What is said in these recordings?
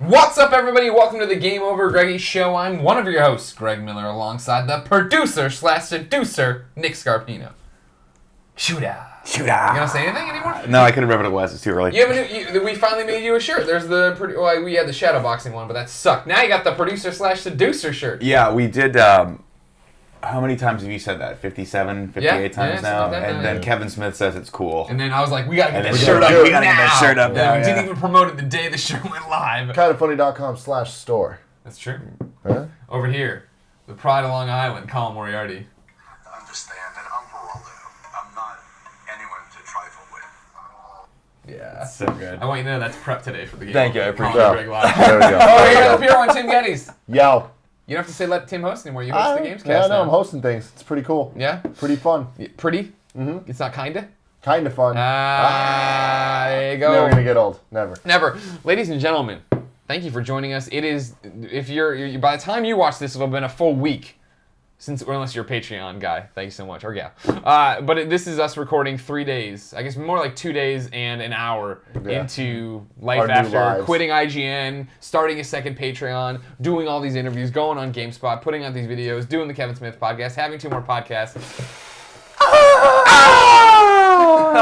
What's up, everybody? Welcome to the GameOverGreggy show. I'm one of your hosts, Greg Miller, alongside the producer/seducer, Nick Scarpino. Shooter. You gonna say anything anymore? No, I couldn't remember what it was. It's too early. You have a new, we finally made you a shirt. There's the we had the shadowboxing one, but that sucked. Now you got the producer/seducer shirt. Yeah, we did. How many times have you said that? 57, 58 times now? Like that, and then Kevin Smith says it's cool. And then I was like, we gotta get the shirt up. We gotta get that shirt up now. We didn't even promote it the day the shirt went live. Kindoffunny.com/store. That's true. Huh? Over here, the pride of Long Island, Colin Moriarty. Understand that I'm Geraldo. I'm not anyone to trifle with. Yeah. So good. I want you to know that's prep today for the game. Thank you, I appreciate Colin it. Greg Live. There we go. Oh, you're the pure one, Tim Gettys. Yo. You don't have to say let Tim host anymore. You host the Gamescast Yeah, now. I'm hosting things. It's pretty cool. Yeah? Pretty fun. Pretty? Mm-hmm. It's not kinda? Kind of fun. There you go. Never gonna get old. Never. Never. Ladies and gentlemen, thank you for joining us. It is, if you're by the time you watch this, it'll have been a full week. Unless you're a Patreon guy. Thank you so much. Or gal. This is us recording 3 days. I guess more like 2 days and an hour into life Our new after lives. quitting IGN, starting a second Patreon, doing all these interviews, going on GameSpot, putting out these videos, doing the Kevin Smith podcast, having 2 more podcasts.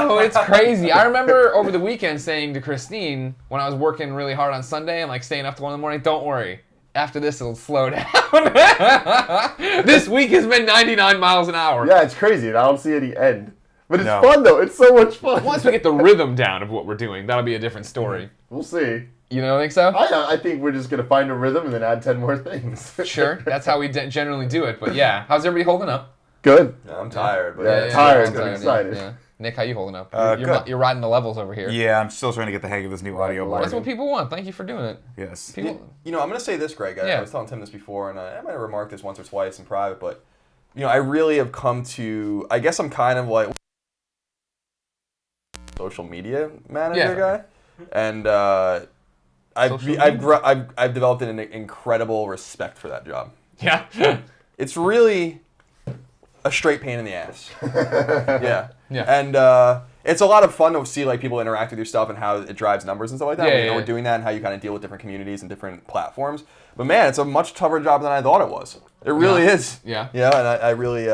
Oh, it's crazy. I remember over the weekend saying to Christine when I was working really hard on Sunday and like staying up to 1 in the morning, don't worry. After this, it'll slow down. This week has been 99 miles an hour. Yeah, it's crazy. And I don't see any end. But it's No. fun, though. It's so much fun. Once we get the rhythm down of what we're doing, that'll be a different story. We'll see. You don't think so? I think we're just going to find a rhythm and then add 10 more things. Sure. That's how we generally do it. But yeah, how's everybody holding up? Good. Yeah, I'm tired. But Yeah, tired, I'm but excited. Yeah. Nick, how you holding up? Good. You're riding the levels over here. Yeah, I'm still trying to get the hang of this new audio board. That's what people want. Thank you for doing it. Yes. People, You know, I'm going to say this, Greg. I was telling Tim this before, and I might have remarked this once or twice in private, but, you know, I really have come to, I guess I'm kind of like social media manager guy. And I've developed an incredible respect for that job. yeah. It's really a straight pain in the ass. Yeah. And it's a lot of fun to see like people interact with your stuff and how it drives numbers and stuff like that. We're doing that and how you kind of deal with different communities and different platforms. But man, it's a much tougher job than I thought it was. It really is. Yeah. Yeah, and I really,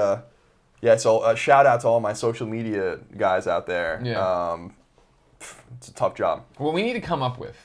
so shout out to all my social media guys out there. Yeah. It's a tough job. What we need to come up with,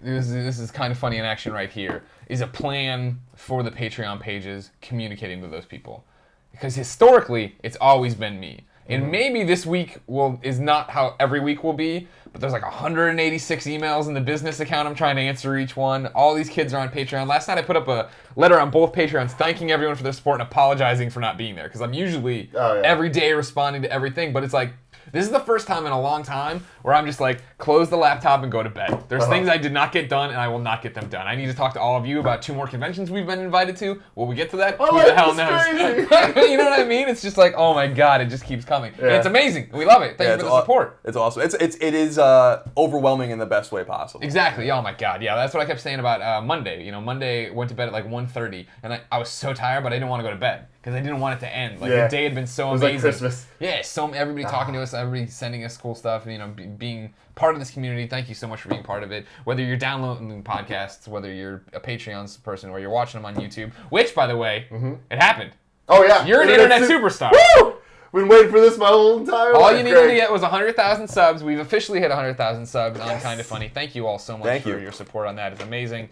this is kind of funny in action right here, is a plan for the Patreon pages communicating to those people. Because historically, it's always been me. And maybe this week is not how every week will be, but there's like 186 emails in the business account I'm trying to answer each one. All these kids are on Patreon. Last night I put up a letter on both Patreons thanking everyone for their support and apologizing for not being there. Because I'm usually every day responding to everything, but it's like, this is the first time in a long time where I'm just like, close the laptop and go to bed. There's things I did not get done, and I will not get them done. I need to talk to all of you about 2 more conventions we've been invited to. Will we get to that? Who the hell knows? You know what I mean? It's just like, oh my god, it just keeps coming. Yeah. And it's amazing. We love it. Thank you for the support. It's awesome. It is overwhelming in the best way possible. Exactly. Oh my god. Yeah, that's what I kept saying about Monday. You know, Monday went to bed at like 1:30, and I was so tired, but I didn't want to go to bed. Because I didn't want it to end. Like the day had been so amazing. It was like Christmas. Yeah, everybody talking to us, everybody sending us cool stuff. You know, being part of this community. Thank you so much for being part of it. Whether you're downloading podcasts, whether you're a Patreon person, or you're watching them on YouTube. Which, by the way, it happened. Oh yeah, You're an internet superstar. Woo! Been waiting for this my whole entire life. All you needed to get was 100,000 subs. We've officially hit 100,000 subs on Kind of Funny. Thank you all so much for your support on that. It's amazing.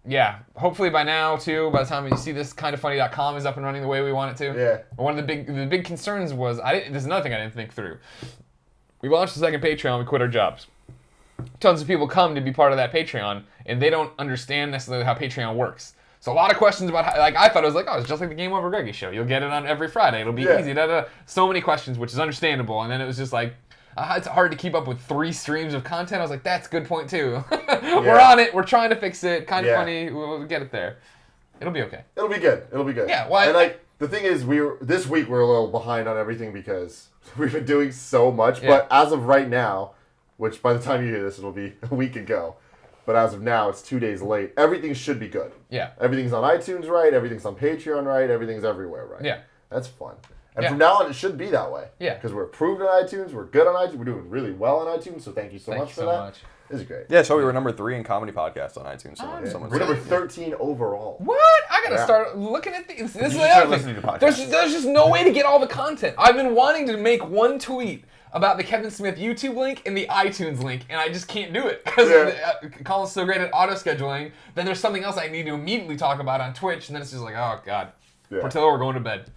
Yeah, hopefully by now, too, by the time you see this, kindoffunny.com is up and running the way we want it to. Yeah. One of the big concerns was, there's another thing I didn't think through. We launched the second Patreon, we quit our jobs. Tons of people come to be part of that Patreon, and they don't understand necessarily how Patreon works. So a lot of questions about how, like, I thought it was like, it's just like the GameOverGreggy show. You'll get it on every Friday. It'll be easy. So many questions, which is understandable. And then it was just like, it's hard to keep up with 3 streams of content. I was like, that's a good point, too. We're on it. We're trying to fix it. Kind of funny. We'll get it there. It'll be okay. It'll be good. Yeah. Well, and like the thing is, this week we're a little behind on everything because we've been doing so much. But as of right now, which by the time you hear this, it'll be a week ago. But as of now, it's 2 days late. Everything should be good. Yeah. Everything's on iTunes right. Everything's on Patreon right. Everything's everywhere right. Yeah. That's fun. And from now on, it should be that way. Yeah. Because we're approved on iTunes. We're good on iTunes. We're doing really well on iTunes. So thank you so much for that. This is great. Yeah, so we were number 3 in comedy podcasts on iTunes. We're number 13 overall. What? I gotta start looking at these. This is the start other listening thing. to podcasts. There's just no way to get all the content. I've been wanting to make one tweet about the Kevin Smith YouTube link and the iTunes link, and I just can't do it because Colin's so great at auto scheduling. Then there's something else I need to immediately talk about on Twitch, and then it's just like, oh god, Portillo, we're going to bed.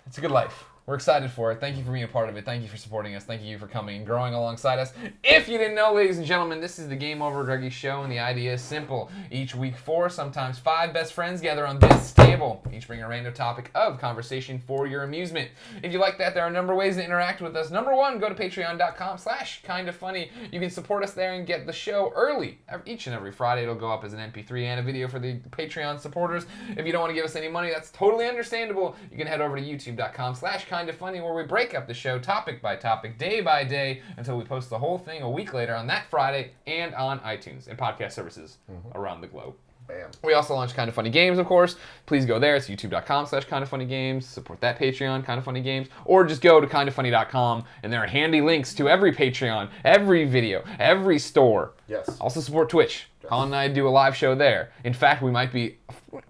It's a good life. We're excited for it. Thank you for being a part of it. Thank you for supporting us. Thank you for coming and growing alongside us. If you didn't know, ladies and gentlemen, this is the Game Over Greggy show, and the idea is simple. Each week, 4, sometimes 5 best friends gather on this table. Each bring a random topic of conversation for your amusement. If you like that, there are a number of ways to interact with us. Number 1, go to patreon.com/kindafunny. You can support us there and get the show early. Each and every Friday, it'll go up as an MP3 and a video for the Patreon supporters. If you don't want to give us any money, that's totally understandable. You can head over to youtube.com/kindafunny, where we break up the show topic by topic, day by day, until we post the whole thing a week later on that Friday and on iTunes and podcast services around the globe. Bam. We also launch Kinda Funny Games, of course. Please go there. It's youtube.com/kindafunnygames. Support that Patreon, Kinda Funny Games. Or just go to kindafunny.com, and there are handy links to every Patreon, every video, every store. Yes. Also support Twitch. Colin and I do a live show there. In fact, we might be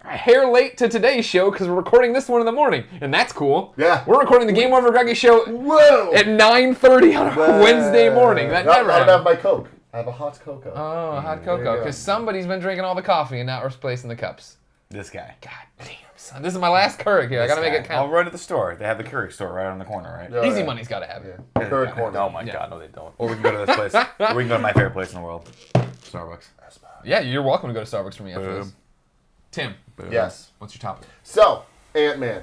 a hair late to today's show because we're recording this one in the morning, and that's cool. Yeah. We're recording the Game Over Greggy show at 9:30 on a Wednesday morning. That never I don't happens. have my Coke. I have a hot cocoa. Oh, hot There you cocoa. go. Because somebody's been drinking all the coffee and not replacing the cups. This guy. God damn, son. This is my last Keurig here. I gotta make it I'll count. run to the store. They have the Keurig store right on the corner, right? Yeah. Easy money's gotta have it. Yeah. Third corner. Oh my god, no they don't. Or we can go to this place. Or we can go to my favorite place in the world, Starbucks. Yeah, you're welcome to go to Starbucks for me after this. Boom. Tim, Yes. what's your topic? So, Ant-Man.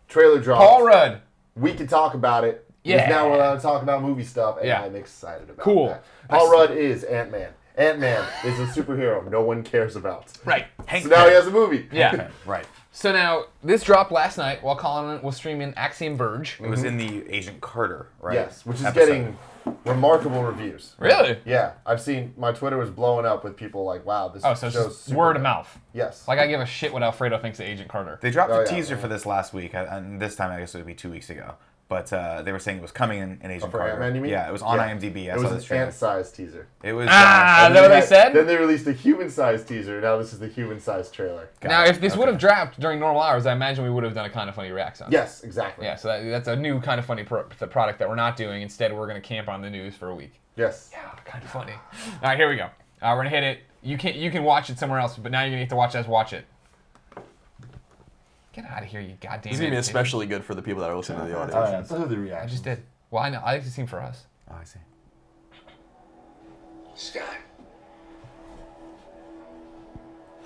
Trailer dropped. Paul Rudd. We can talk about it. Yeah. Because now we're allowed to talk about movie stuff, and Yeah. I'm excited about Cool. that. Paul Rudd is Ant-Man. Ant-Man is a superhero no one cares about. Right. So now he has a movie. Yeah. Right. So now, this dropped last night while Colin was streaming Axiom Verge. It was in the Agent Carter, right? Yes, which is episode. getting remarkable reviews. Really? Yeah, I've seen, my Twitter was blowing up with people like, wow, this Oh, so it's show's just super word good. of mouth. Yes. Like I give a shit what Alfredo thinks of Agent Carter. They dropped Oh, a yeah, teaser yeah. for this last week, and this time I guess it would be 2 weeks ago. But they were saying it was coming in Agent For Carter. Ant-Man, you mean? Yeah, it was on Yeah. IMDb. I It saw was this an trailer. ant-sized teaser. It was. Is that what they said? Then they released a human-sized teaser. Now this is the human-sized trailer. Now, if this would have dropped during normal hours, I imagine we would have done a Kind of Funny reaction. Yes, exactly. Yeah, so that's a new Kind of Funny product that we're not doing. Instead, we're going to camp on the news for a week. Yes. Yeah, Kind of Funny. All right, here we go. We're going to hit it. You can watch it somewhere else, but now you're going to have to watch us watch it. Get out of here, you goddamn This is gonna be idiot. especially good for the people that are listening to the audio. All right, let's do the I reaction. just did. Well, I know. I like to sing for us. Oh, I see. Scott,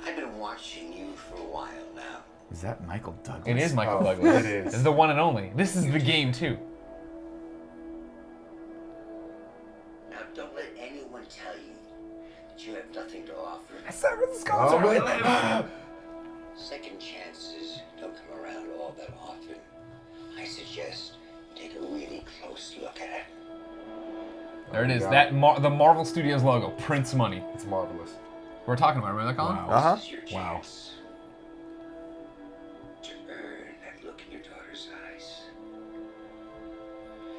I've been watching you for a while now. Is that Michael Douglas? It is Michael Oh, Douglas. it is. It's the one and only. This is the game, too. Now, don't let anyone tell you that you have nothing to offer. Oh, my Second chances don't come around all that often. I suggest take a really close look at it. There it is. Yeah. That the Marvel Studios logo. Prince money. It's marvelous. We're talking about it, remember that, Colin? Wow. This is your Wow. chance to earn that look in your daughter's eyes.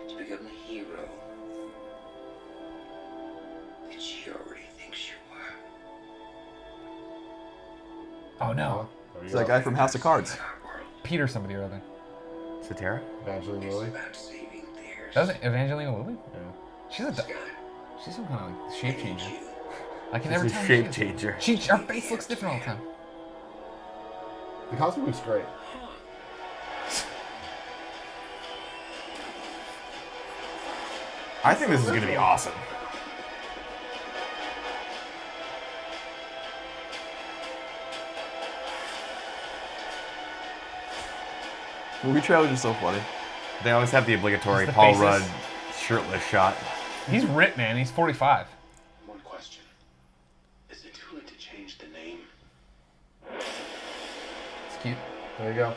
To become the hero that she already thinks you are. Oh, no. There It's you that go. guy from House of Cards. Our world Peter somebody or other. Satara? Evangeline is Lilly. about saving theirs. Doesn't Evangelina Lilly? Yeah. She's she's some kind of like shape I need changer. you. I can never She's a tell. shape changer. Her face looks different all the time. The costume looks great. I think this is going to be awesome. Movie trailers are so funny. They always have the obligatory Just the Paul faces. Rudd shirtless shot. He's ripped, man. He's 45. One question. Is it too late to change the name? It's cute. There you go.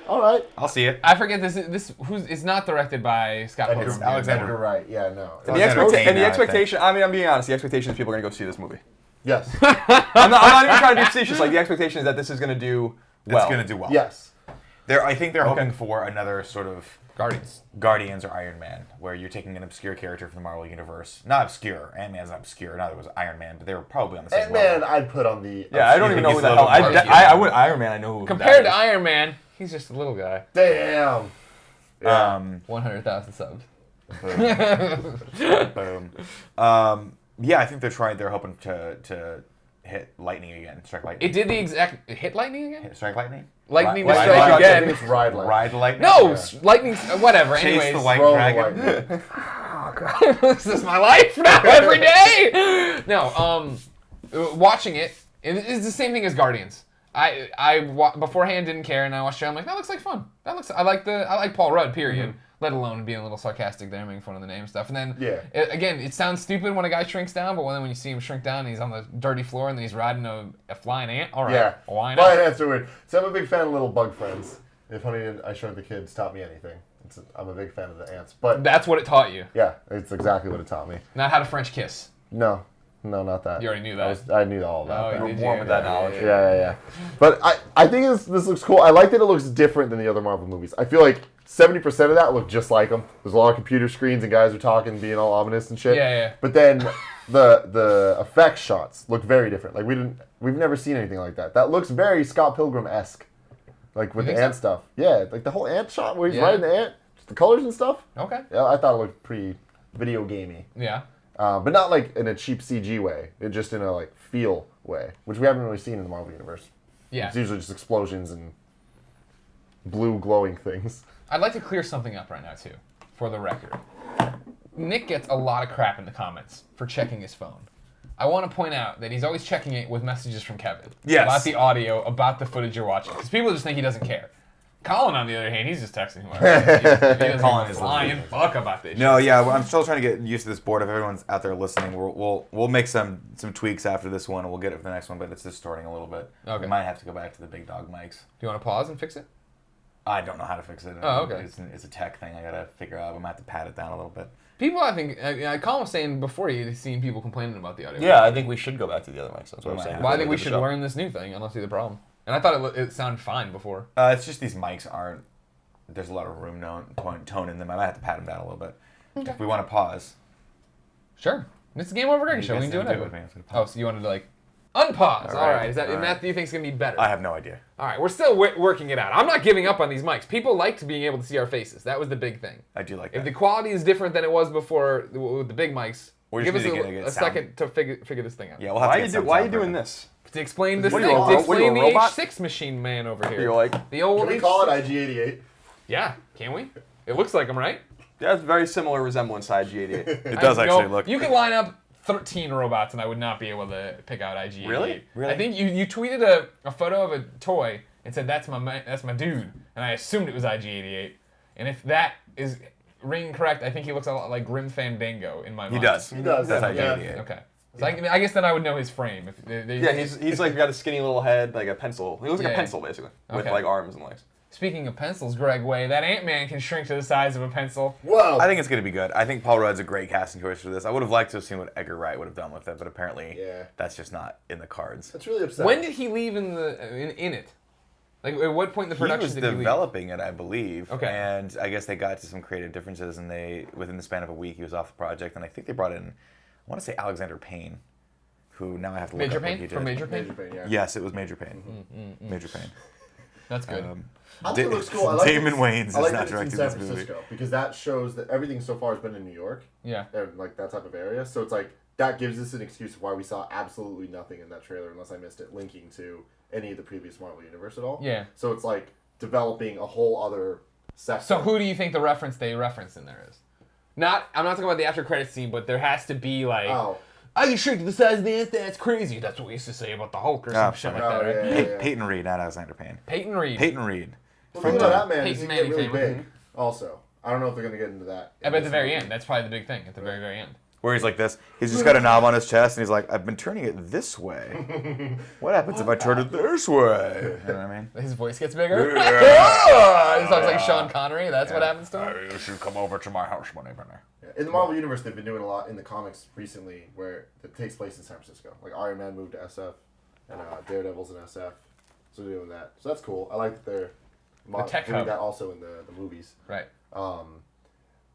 All right. I'll see it. I forget it's not directed by Scott And Pilgrim. it's Alexander. Edgar Wright. Yeah, no. And the, Alexander Payne, and the I think. expectation, I mean, I'm being honest, the expectation is people are going to go see this movie. Yes. I'm not even trying to be facetious. Like, the expectation is that this is going to do It's going to do well. Yes. I think they're hoping for another sort of Guardians or Iron Man, where you're taking an obscure character from the Marvel Universe. Not obscure. Ant-Man's not obscure. Neither was Iron Man, but they were probably on the same Ant-Man, level. I'd put on the... Yeah, I don't even know who the hell... I would Iron Man, I know who Compared to Iron Man, he's just a little guy. Damn. Yeah. 100,000 subs. Boom. Yeah, I think they're hoping to hit lightning again. Strike lightning. It did the exact... Hit lightning again? Strike lightning? Lightning to Ride strike I again. think it's Ride Lightning. Ride the lightning? No, lightning... Whatever, Chase anyways. the white Throw the dragon? lightning. Oh, God. This is my life now, every day! No, watching it's the same thing as Guardians. Beforehand didn't care, and I watched it. I'm like, that looks like fun. I like Paul Rudd, period. Mm-hmm. Let alone being a little sarcastic there, making fun of the name stuff. And then, again, it sounds stupid when a guy shrinks down, but when you see him shrink down and he's on the dirty floor and then he's riding a flying ant, all right, Yeah. why not? Flying ants are weird. So I'm a big fan of Little Bug Friends. If Honey and I Shrunk the Kids taught me anything, I'm a big fan of the ants. But That's what it taught you. yeah, it's exactly what it taught me. Not how to French kiss. No, not that. You already knew that. I knew all that. Oh, You're did warm you? with that knowledge. Yeah. But I think this looks cool. I like that it looks different than the other Marvel movies. I feel like 70% of that look just like them. There's a lot of computer screens and guys are talking, being all ominous and shit. Yeah. But then the effects shots look very different. Like we've never seen anything like that. That looks very Scott Pilgrim-esque. Like with the ant stuff. Yeah, like the whole ant shot where he's riding the ant, just the colors and stuff. Okay. Yeah, I thought it looked pretty video gamey. Yeah. But not like in a cheap CG way. Just in a like feel way, which we haven't really seen in the Marvel universe. Yeah. It's usually just explosions and blue glowing things. I'd like to clear something up right now, too, for the record. Nick gets a lot of crap in the comments for checking his phone. I want to point out that he's always checking it with messages from Kevin. Yes. About the audio, about the footage you're watching. Because people just think he doesn't care. Colin, on the other hand, he's just texting him. Colin is lying fuck about this No, shit. yeah, I'm still trying to get used to this board. If everyone's out there listening, we'll make some tweaks after this one, and we'll get it for the next one. But it's distorting a little bit. Okay. We might have to go back to the big dog mics. Do you want to pause and fix it? I don't know how to fix it. Oh, okay. It's a tech thing. I gotta figure out. I'm gonna have to pat it down a little bit. People, I think, Colin was saying before he'd seen people complaining about the audio. Yeah, I think we should go back to the other mics. That's what I'm saying. Well, I think we should learn this new thing. I don't see the problem. And I thought it sounded fine before. It's just these mics aren't. There's a lot of room tone in them. I might have to pat them down a little bit. Okay. If we want to pause. Sure. It's a GameOverGreggy show. We can do it. Oh, so you wanted to like unpause. All right. Is that that do you think is gonna be better? I have no idea. All right. We're still working it out. I'm not giving up on these mics. People liked being able to see our faces. That was the big thing. I do like If that. the quality is different than it was before with the big mics, give us a second to figure this thing out. Yeah, we'll have to Why are you doing this? To explain this What thing. are you, To explain the a robot? H6 machine man over here. You're like, the old. Can we call it IG-88? Yeah. Can we? It looks like them, right? that's very similar resemblance to IG-88. It does actually look. You could line up 13 robots and I would not be able to pick out IG-88. Really? I think you tweeted a photo of a toy and said that's my dude, and I assumed it was IG-88. And if that is ringing correct, I think he looks a lot like Grim Fandango in my mind. He does. That's IG-88. Okay. So I guess then I would know his frame. Yeah, he's like got a skinny little head, like a pencil. He looks like a pencil basically, with like arms and legs. Speaking of pencils, Greg Way, that Ant-Man can shrink to the size of a pencil. Whoa! I think it's going to be good. I think Paul Rudd's a great casting choice for this. I would have liked to have seen what Edgar Wright would have done with it, but apparently that's just not in the cards. That's really upsetting. When did he leave in it? Like, at what point in the production he did was he leave? developing it, I believe. Okay. And I guess they got to some creative differences, and within the span of a week, he was off the project. And I think they brought in, I want to say Alexander Payne, who now I have to look Major up what he Payne? did. From Major Payne? Major Payne, yeah. Yes, it was Major Payne. Major Payne. That's good. I think it looks cool. I like Damon that Wayans is I like not that it's in directing San this movie. Francisco because that shows that everything so far has been in New York. Yeah. And like that type of area. So it's like that gives us an excuse of why we saw absolutely nothing in that trailer unless I missed it linking to any of the previous Marvel Universe at all. Yeah. So it's like developing a whole other sector. So who do you think the reference they reference in there is? I'm not talking about the after credits scene, but there has to be like, I can shrink to the size of the ant. That's crazy. That's what we used to say about the Hulk or some shit like that, right? Yeah. Peyton Reed, not Alexander Payne. Peyton Reed. Peyton Reed. Well, the thing about that man is Peyton he get really Manning big. Also, I don't know if they're gonna get into that. At the very end. That's probably the big thing. At the very, very end. Where he's like this. He's just got a knob on his chest, and he's like, I've been turning it this way. What happens if I turn it this way? You know what I mean? His voice gets bigger. He Yeah. sounds like Sean Connery. That's what happens to him. You should come over to my house one evening. In the Marvel Universe, they've been doing a lot in the comics recently where it takes place in San Francisco. Like Iron Man moved to SF, and Daredevil's in SF. So they're doing that. So that's cool. I like that they're tech doing hub. that also in the movies. Right.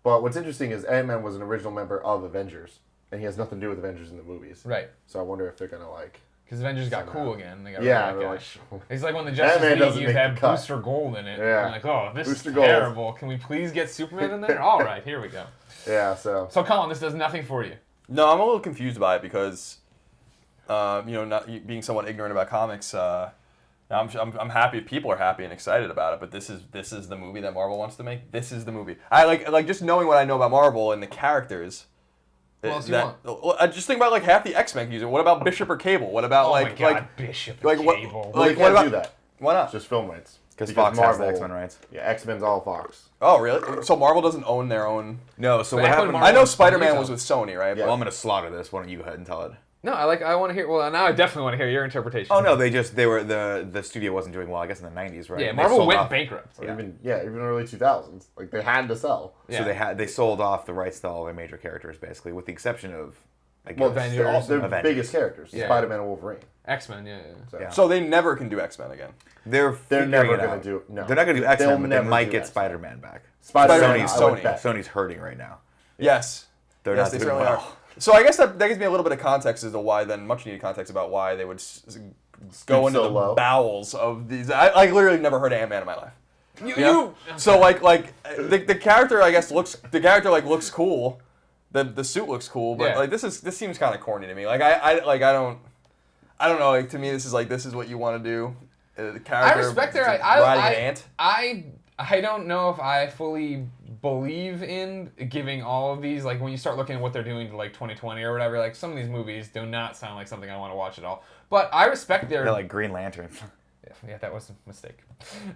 But what's interesting is Ant-Man was an original member of Avengers, and he has nothing to do with Avengers in the movies. Right. So I wonder if they're gonna like. Because Avengers got cool again. They got Yeah, rid they're of like. that guy. It's like when the Justice Ant-Man League doesn't used to make have the cut. Booster Gold in it. Yeah. I'm like, oh, this Booster is Gold. terrible. Can we please get Superman in there? All right, here we go. Yeah. So. So, Colin, this does nothing for you. No, I'm a little confused by it because, not being somewhat ignorant about comics. I'm happy. People are happy and excited about it, but this is the movie that Marvel wants to make. This is the movie. I like just knowing what I know about Marvel and the characters. What else do you want? I just think about like half the X-Men user. What about Bishop or Cable? What about Bishop like and what- Cable. Well, they can't do that. Why not? It's just film rights. Because Fox has the X-Men rights. Yeah, X-Men's all Fox. Oh, really? So Marvel doesn't own their own. No, so But what X-Men happened? Marvel- I know Spider-Man Retail. was with Sony, right? Yeah. Well, I'm going to slaughter this. Why don't you go ahead and tell it? No, I want to hear. Well, now I definitely want to hear your interpretation. Oh no, the studio wasn't doing well. I guess in the '90s, right? Yeah, And they Marvel sold went off- bankrupt. Or even early 2000s. Like they had to sell. Yeah. So they sold off the rights to all their major characters, basically, with the exception of Well, Avengers. they're all their Avengers. biggest characters. Yeah. Spider-Man and Wolverine. X-Men, yeah. So. Yeah. So they never can do X-Men again. They're never going gonna to do- no. They're not going to do They'll X-Men, but they never might do get X-Men. Spider-Man back. Spider-Man, Sony's- I would Sony. bet. Sony's hurting right now. Yes. They're Yes, not they doing certainly well. are. So I guess that gives me a little bit of context as to why, then much needed context about why they would go into so the low. bowels of these. I literally never heard of Ant-Man in my life. You. So like the character I guess looks cool. The suit looks cool, but Yeah. like this seems kind of corny to me. Like I don't know. Like to me this is what you want to do. The character I respect their. riding an ant. I don't know if I fully believe in giving all of these, like when you start looking at what they're doing to like 2020 or whatever, like some of these movies do not sound like something I want to watch at all. But I respect their. They're like Green Lantern. Yeah, that was a mistake.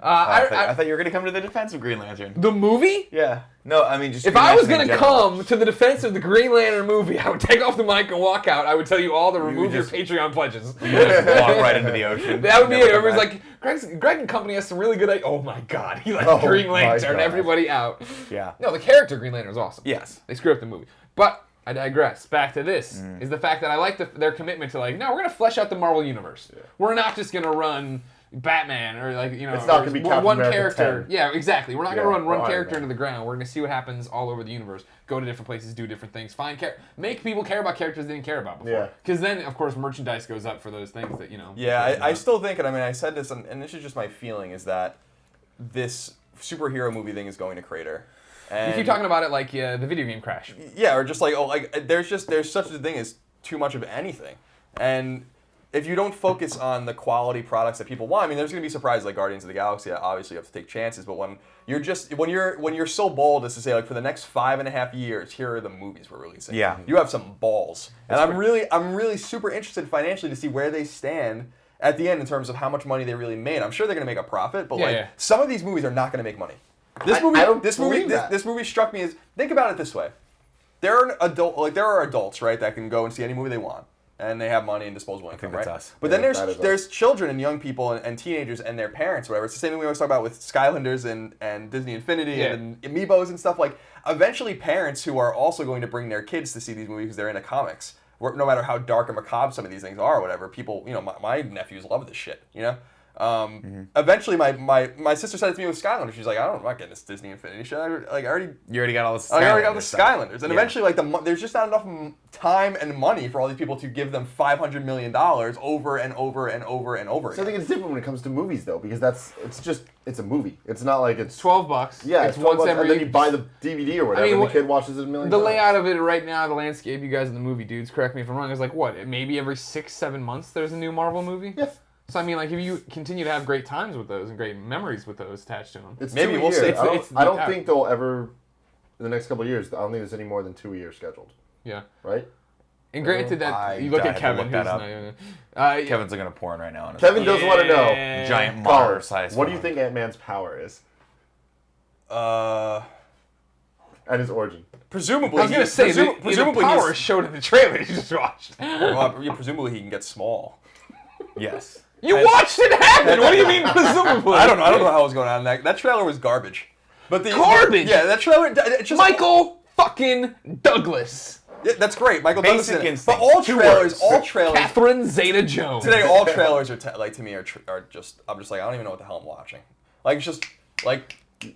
I thought you were going to come to the defense of Green Lantern. The movie? Yeah. No, I mean just. If Green I was Lantern going in to general. come to the defense of the Green Lantern movie, I would take off the mic and walk out. I would tell you all to remove your just- Patreon pledges. You just walk right into the ocean. That would be Never it. come Everyone's back. like, Greg and company has some really good ideas. Oh my god, he likes Oh Green my Lantern. God. Everybody out. Yeah. No, the character Green Lantern is awesome. Yes. They screw up the movie. But I digress. Back to this is the fact that I like their commitment to like, no, we're going to flesh out the Marvel universe. Yeah. We're not just going to run Batman or like, you know, It's not gonna be Captain one America character. 10. Yeah, exactly. We're not going to run or one Iron character Man. into the ground. We're going to see what happens all over the universe. Go to different places, do different things, make people care about characters they didn't care about before. Yeah. Because then, of course, merchandise goes up for those things that, you know. Yeah, I still think, and I mean, I said this, and this is just my feeling, is that this superhero movie thing is going to crater. And You keep talking about it like the video game crash. yeah, or just like there's such a thing as too much of anything, and if you don't focus on the quality products that people want, I mean, there's gonna be surprises like Guardians of the Galaxy. Obviously, you have to take chances, but when you're so bold as to say like for the next 5.5 years, here are the movies we're releasing. Yeah. You have some balls, and I'm really super interested financially to see where they stand at the end in terms of how much money they really made. I'm sure they're gonna make a profit, but some of these movies are not gonna make money. This movie struck me as, think about it this way. There are adults, right, that can go and see any movie they want, and they have money and disposable income, that's right? us. But Yeah, then that is there's us. children and young people and teenagers and their parents, whatever. It's the same thing we always talk about with Skylanders and Disney Infinity and Amiibos and stuff. Like, eventually parents who are also going to bring their kids to see these movies because they're into comics, no matter how dark and macabre some of these things are or whatever, people, you know, my nephews love this shit, you know? Eventually, my sister said it to me with Skylanders. She's like, I'm not getting this Disney Infinity shit. You already got all this. I already got the stuff. Skylanders, and Yeah. eventually, like there's just not enough time and money for all these people to give them $500 million over and over and over and over So I again. think it's different when it comes to movies though, because it's a movie. It's not like it's $12. Yeah, it's $12 once bucks, every. and then you buy the DVD or whatever, I mean, and the kid watches it a million The times. layout of it right now, the landscape, you guys in the movie dudes, correct me if I'm wrong, is like what? Maybe every 6-7 months there's a new Marvel movie? Yeah. So I mean, like if you continue to have great times with those and great memories with those attached to them. It's Maybe 2 we'll years. see. I don't think they'll ever, in the next couple of years, I don't think there's any more than 2 years scheduled, Yeah. right? And granted that you look at Kevin, who's not even, Kevin's looking at porn right now. On his Kevin phone. does want to know. Giant Colin, monitor size. what do you think Ant-Man's power is? And his origin. Presumably, I was gonna say presumably the power he's, showed in the trailer you just watched. presumably he can get small. Yes. You watched it happen. What do you mean presumably? I don't know how it was going on. That trailer was garbage. But Garbage? Yeah, that trailer. It's just Michael fucking Douglas. Yeah, that's great. Michael Douglas Basic in it. instinct. But all 2 trailers, words. Catherine Zeta-Jones. today, all trailers are like to me are just. I'm just like I don't even know what the hell I'm watching. Like it's just like, you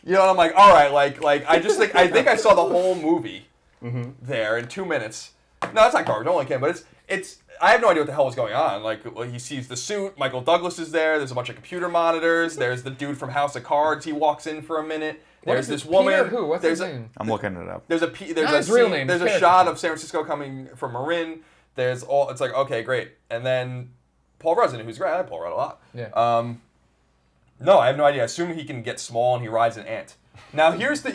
know, and I'm like, all right, like I just think I saw the whole movie there in 2 minutes. No, that's not garbage. I don't like him, but it's. I have no idea what the hell was going on. Like he sees the suit. Michael Douglas is there. There's a bunch of computer monitors. There's the dude from House of Cards. He walks in for a minute. There's this woman. Peter who? What's his name? I'm looking it up. There's his real name. There's His a shot of San Francisco coming from Marin. It's like, okay, great. And then Paul Rudd, who's great. I like Paul Rudd a lot. Yeah. No, I have no idea. I assume he can get small and he rides an ant. Now here's the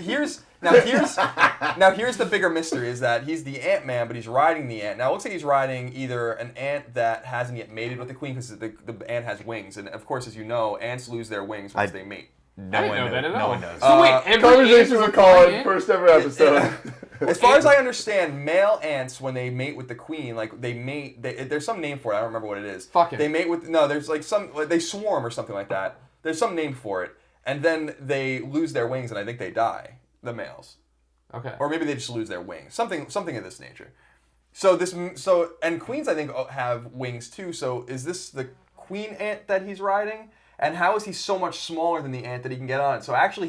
bigger mystery is that he's the Ant-Man, but he's riding the ant. Now it looks like he's riding either an ant that hasn't yet mated with the queen because the ant has wings, and of course, as you know, ants lose their wings once they mate. I didn't know that at all. No one knows. So wait, every Conversations ant with Colin, ant? first ever episode. As far as I understand, male ants when they mate with the queen, like they mate. There's some name for it. I don't remember what it is. Fuck it. They mate with there's like they swarm or something like that. There's some name for it, and then they lose their wings, and I think they die. The males. Okay. Or maybe they just lose their wings. Something of this nature. And queens I think have wings too. So is this the queen ant that he's riding? And how is he so much smaller than the ant that he can get on it? So actually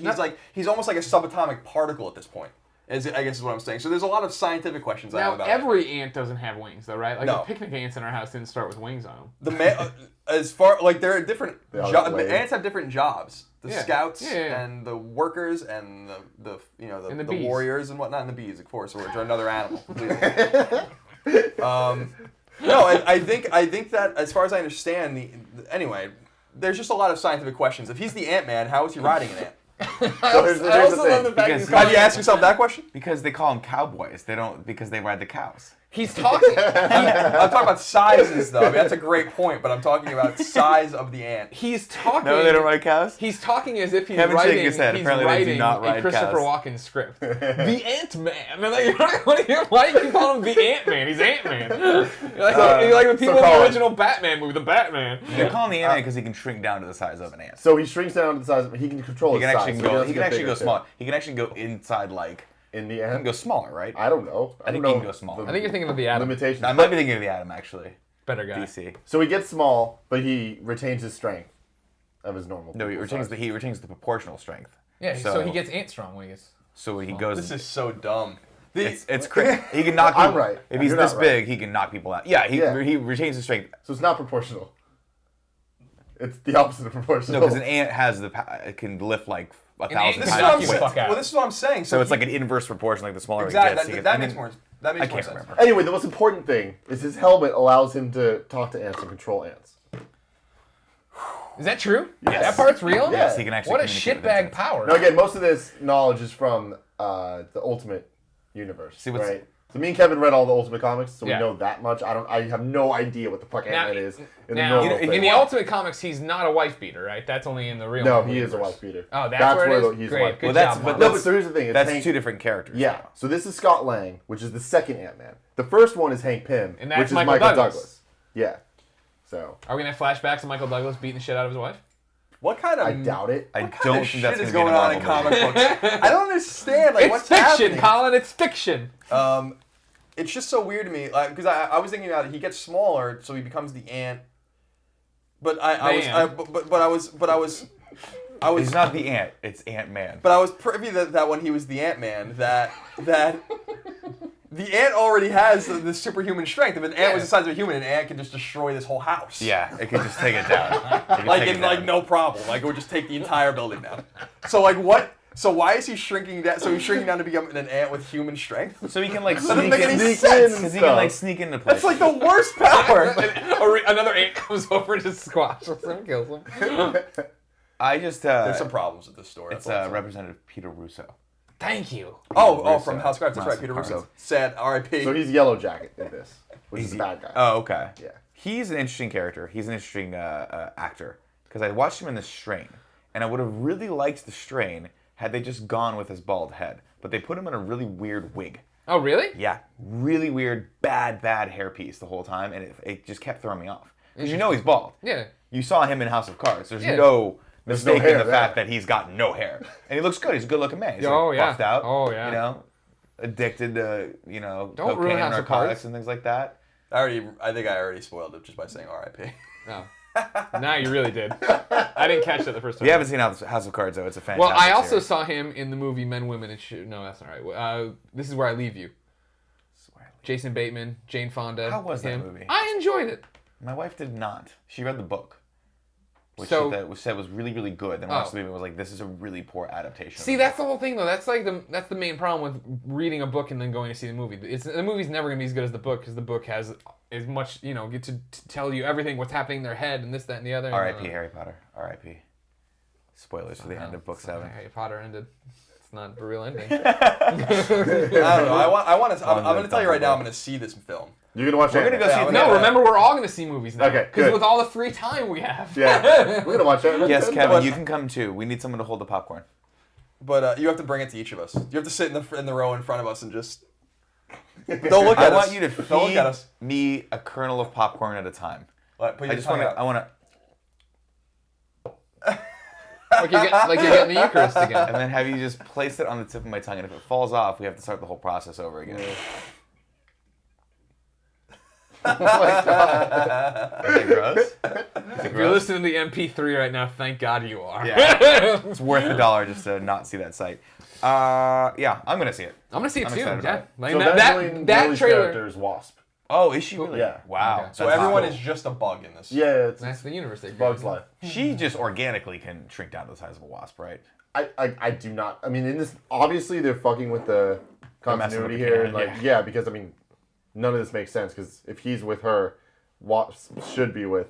he's almost like a subatomic particle at this point. I guess is what I'm saying. So there's a lot of scientific questions I have Now about every ant doesn't have wings though, right? Like No. the picnic ants in our house didn't start with wings on them. as far like there are different all have the legs. ants have different jobs. The Yeah. scouts Yeah. and the workers and the And the the bees. warriors and whatnot and the bees, of course, which are another animal. No, I think that as far as I understand anyway, there's just a lot of scientific questions. If he's the Ant-Man, how is he riding an ant? So here's the thing. Because How do you ask yourself that question? Because they call them cowboys. They don't because they ride the cows. He's talking. I'm talking about sizes, though. I mean, that's a great point, but I'm talking about size of the ant. He's talking. No, they don't ride cows. He's talking as if he's Kevin's writing. shaking his head. He's Apparently they do writing not a ride Christopher cows. Walken script. The Ant-Man. And like, you're like, why do you call him the Ant-Man? He's Ant-Man. You're like the people in the Colin. original Batman movie, the Batman. They call him the Ant-Man because he can shrink down to the size of an ant. So he shrinks down to the size. He can control He his can size. actually so go. doesn't He can get actually bigger go too. small. He can actually go inside like. In the He can end, go smaller, right? I don't know. I think don't he know can go small. the I think you're thinking of the Atom. limitations. I might be thinking of the Atom actually. Better guy. DC. So he gets small, but he retains his strength of his normal. No, he people retains size. the proportional strength. Yeah, so he gets ant strong when he gets. So when he goes. This is so dumb. It's crazy. He can knock. I'm people, right. If he's You're this not right. big, he can knock people out. Yeah, he retains his strength. So it's not proportional. It's the opposite of proportional. No, because an ant has it can lift like 1,000 ant This is can what I'm knock you times. the saying. fuck out. Well, this is what I'm saying. So it's he- like an inverse proportion, like the smaller exactly. he gets. That makes more. That makes I more can't sense. remember. Anyway, the most important thing is his helmet allows him to talk to ants and control ants. Is that true? Yes. That part's real? Yes, he can actually What a communicate with shitbag ants. power. Now again, most of this knowledge is from the Ultimate Universe. See, what's- right? So me and Kevin read all the Ultimate comics, so Yeah. we know that much. I have no idea what the fuck Now- Ant-Man is in now, the normal in thing. the Ultimate Comics, he's not a wife beater, right? That's only in the real. No, Marvel he is a universe. wife beater. Oh, that's where it is? he's Great, a wife good beater. Well, that's job, but Marvel. No, that's, but here's the thing. It's that's Hank, two different characters. Yeah. So this is Scott Lang, which is the second Ant-Man. The first one is Hank Pym, And that's which is Michael Michael Douglas. Douglas. Yeah. So Are we gonna have flashbacks of Michael Douglas beating the shit out of his wife? What kind of I doubt it. I what kind don't of think that's shit is gonna be going on in a Marvel comic movie. books? I don't understand. Like It's what's fiction, happening? Colin. It's fiction. It's just so weird to me, like because I was thinking about it. He gets smaller, so he becomes the ant. But I was He's not the ant. It's Ant-Man. But I was privy that when he was the Ant-Man, that the ant already has the superhuman strength. If an ant was the size of a human, an ant could just destroy this whole house. Yeah, it could just take it down. It could Like take in it like down. no problem. Like it would just take the entire building down. So like what? So why is he shrinking down? So he's shrinking down to become an ant with human strength? So he can like doesn't sneak make any in. sense. Because he can like sneak into places. That's like the worst power. Or another ant comes over to squash him and kills him. I just. There's some problems with this story. It's that's all I'm saying. Representative Peter Russo. Thank you. Oh, Russo. from House of Cards. That's right, House of Peter Cards. Russo. Sad R.I.P. So he's Yellow Jacket in this, which is the bad guy. Oh, okay. Yeah. He's an interesting character. He's an interesting actor. Because I watched him in The Strain, and I would have really liked The Strain had they just gone with his bald head. But they put him in a really weird wig. Oh, really? Yeah, really weird, bad hairpiece the whole time, and it just kept throwing me off. Because you know he's bald. Yeah. You saw him in House of Cards. There's Yeah. no mistake hair in the there. fact that he's got no hair. And he looks good. He's a good-looking man. He's Oh, like yeah. buffed out. Oh, yeah. You know? addicted to Don't cocaine ruin and House of narcotics Cards. and things like that. I think I already spoiled it just by saying R.I.P. No. Now you really did. I didn't catch that the first time. If you haven't seen House of Cards though, it's a fantastic. Well, I also series. saw him in the movie Men, Women, and No, that's not right. This is Where I Leave You. Jason Bateman, Jane Fonda. How was that him. movie? I enjoyed it. My wife did not. She read the book, which So- she said was really, really good. Then watched the movie and was like, "This is a really poor adaptation." See, that's the whole thing, though. That's like that's the main problem with reading a book and then going to see the movie. The movie's never gonna be as good as the book because the book has as much, get to tell you everything, what's happening in their head, and this, that, and the other. R.I.P. Harry Potter. R.I.P. Spoilers for the end of book 7. Harry Potter ended. It's not the real ending. I don't know. I'm going to tell you right now, I'm going to see this film. You're gonna watch. We're gonna go see. No, remember, we're all gonna see movies now. Okay, Because good. with all the free time we have. Yeah, we're gonna watch it. Yes, Kevin, you can come too. We need someone to hold the popcorn. But you have to bring it to each of us. You have to sit in the row in front of us and just don't look at I us. want you to Don't look at feed us. me a kernel of popcorn at a time. Put your I just tongue want to. out. I want to. Like you're getting the Eucharist again. And then have you just place it on the tip of my tongue, and if it falls off, we have to start the whole process over again. Oh my god. Is it gross? Is it If you're gross? listening to the MP3 right now, thank God you are. Yeah. It's worth $1 just to not see that site. Yeah, I'm gonna see it. I'm gonna see it I'm too. excited about Yeah. it. Like So that Lillie's trailer. character is Wasp. Oh, is she really? Yeah. Wow. Okay. So That's everyone cool. is just a bug in this. Yeah, it's That's the universe. They Bug's created. Life. She just organically can shrink down to the size of a wasp, right? I do not. I mean, in this, obviously they're fucking with the continuity the here, and canon, like, yeah, because I mean, none of this makes sense. Because if he's with her, Wasp should be with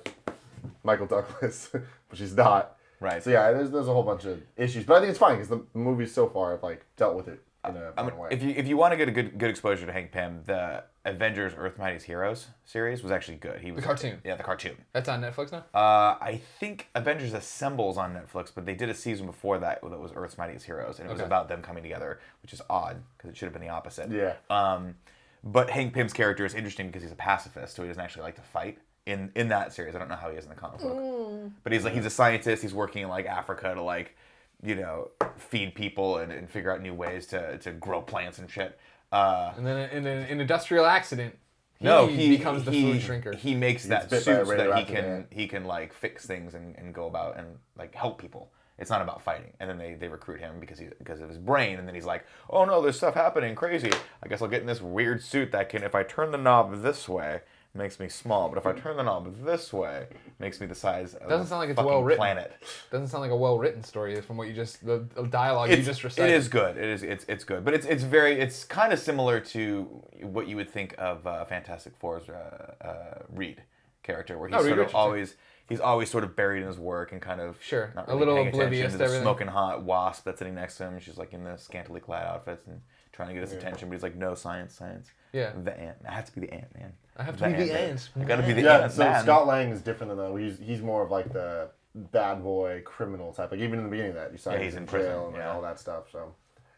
Michael Douglas, but she's not. Right. So yeah, there's a whole bunch of issues, but I think it's fine because the movies so far have like dealt with it in a fun way. If you want to get a good exposure to Hank Pym, the Avengers: Earth's Mightiest Heroes series was actually good. He was The cartoon. Yeah, the cartoon. That's on Netflix now. I think Avengers Assembles on Netflix, but they did a season before that was Earth's Mightiest Heroes, and it was Okay. about them coming together, which is odd because it should have been the opposite. Yeah. But Hank Pym's character is interesting because he's a pacifist, so he doesn't actually like to fight. In that series, I don't know how he is in the comic book, but he's a scientist. He's working in like Africa to feed people and figure out new ways to grow plants and shit. And then in an industrial accident, he becomes the food shrinker. He makes that bit suit by a so that radioactive ant. he can like fix things and go about and like help people. It's not about fighting. And then they recruit him because of his brain. And then he's like, oh no, there's stuff happening, crazy. I guess I'll get in this weird suit that can, if I turn the knob this way, makes me small. But if I turn the knob this way, makes me the size of Doesn't sound like it's fucking well written. planet. Doesn't sound like a well written story from what you just the dialogue you just recited. It is good. It's good, but it's kind of similar to what you would think of Fantastic Four's Reed character, where he's Reed sort of Richards. he's always sort of buried in his work and kind of Sure. not A really little paying oblivious attention to to the everything. smoking hot wasp that's sitting next to him. She's like in the scantily clad outfits and trying to get his attention, but he's like, no, science. Yeah. The ant. I have to be the ant, man. I have to be the ant. I gotta be the Yeah, ant, so man. Scott Lang is different than that. He's more of like the bad boy criminal type. Like even in the beginning of that, you saw Yeah, he's he's in in prison, jail and yeah. all that stuff. So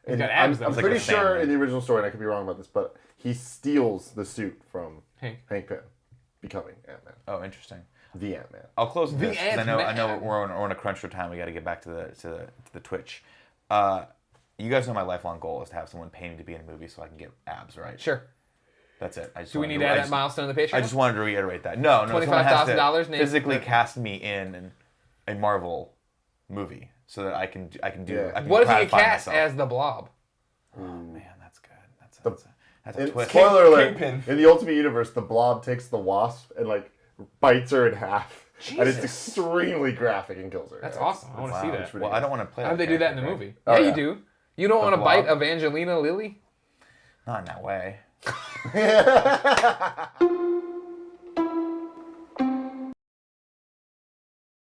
He's got I'm abs, though. I'm He's like pretty a sure Sandman. in the original story, and I could be wrong about this, but he steals the suit from Hank. Pym, becoming Ant-Man, Oh, interesting. the Ant-Man. I'll close with The this 'cause I know Ant-Man. we're on a crunch for time. We got to get back to the Twitch. You guys know my lifelong goal is to have someone pay me to be in a movie so I can get abs, right? Sure. That's it. I just Do we wanted need to add I that just- milestone on the Patreon? I just wanted to reiterate that. No, someone has to $25,000 name- physically cast me in a Marvel movie so that I can do. Yeah. I can What if you get gratify cast myself. as the Blob? Oh man, that's good. That's a twist. Spoiler alert! Kingpin. In the Ultimate Universe, the Blob takes the Wasp and like bites her in half, and it's extremely graphic and kills her. That's Yeah, awesome. I want to see it's that. Well, I don't want to play. How'd they do that in the character, movie? Oh, yeah, yeah. you do. You don't want to Blob? bite Evangelina Lilly? right? Not in that way.